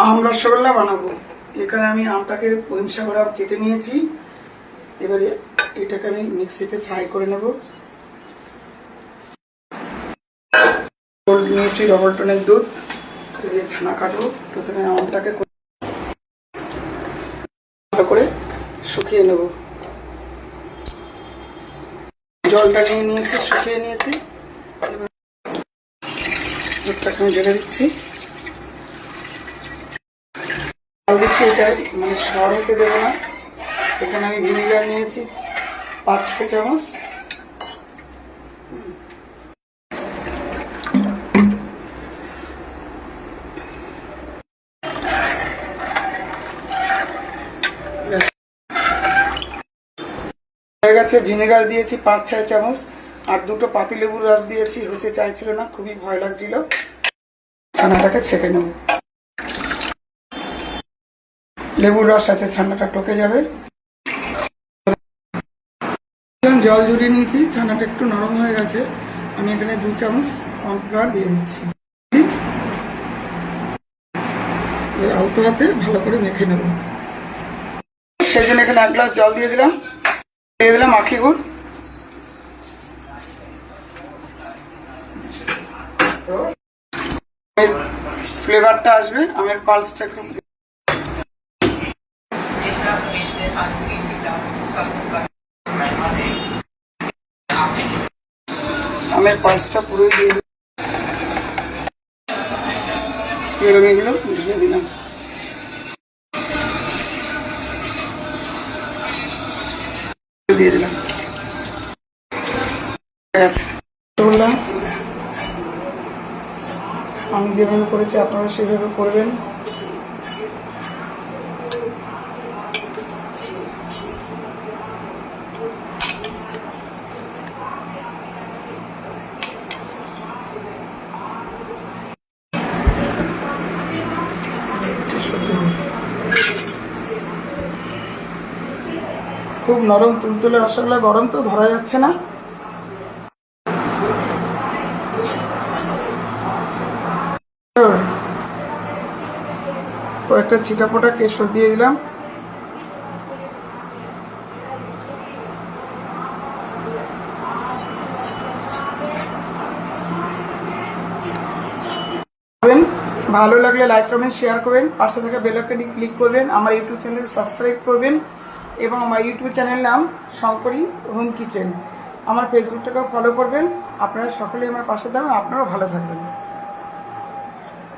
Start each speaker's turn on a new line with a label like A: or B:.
A: আম রসগোল্লা বানাবো। এখানে আমি আমটাকে 50 গ্রাম কেটে নিয়েছি। এবারে এটাকে আমি মিক্সিতে ফ্রাই করে নেব। নিয়েছি ডবল টনের দুধ, দিয়ে ছানা কাটবো। প্রথমে আমটাকে ভালো করে শুকিয়ে নেব। জলটা নিয়ে নিয়েছি, শুকিয়ে নিয়েছি। এবার দুধটাকে আমি ঢেলে দিচ্ছি। এটা মানে সর হতে দেবো না। এখানে আমি ভিনেগার নিয়েছি 5-6 চামচ। হয়ে গেছে। ভিনেগার দিয়েছি 5-6 চামচ, আর 2টো পাতিলেবুর রস দিয়েছি। হতে চাইছিল না, খুবই ভয় লাগছিল। ছানাটাকে ছেঁকে নেব। লেবুর রস আছে, ছানাটা টকে যাবে। জল ঝরিয়ে নিয়েছি, ছানাটা একটু নরম হয়ে গেছে। আমি এখানে 2 চামচ কর্নফ্লাওয়ার দিয়ে দিচ্ছি। আলতো হাতে ভালো করে মেখে নেব। সেই জন্য এখানে 1 গ্লাস জল দিয়ে দিলাম। আখি গুড়। ফ্লেভারটা আসবে আমের পালসটা। আমের পালসটা পুরোই দিয়ে এগুলো ঢেলে দিলাম। দিয়ে দিলাম। আমি যেভাবে করেছি আপনারা সেভাবে করবেন। খুব নরম তুলতুলে রসগোল্লা, গরম তো ধরা যাচ্ছে না। কয়েকটা চিটাপোটা কেশর দিয়ে দিলাম। ভালো লাগলে লাইক কমেন্ট শেয়ার করবেন, পাশে থাকা বেল আইকনে ক্লিক করবেন, আমার ইউটিউব চ্যানেল সাবস্ক্রাইব করবেন এবং আমার ইউটিউব চ্যানেল নাম শঙ্করী হোম কিচেন। আমার ফেসবুকটাকেও ফলো করবেন। আপনারা সকলেই আমার পাশে থাকবেন, আপনারাও ভালো থাকবেন।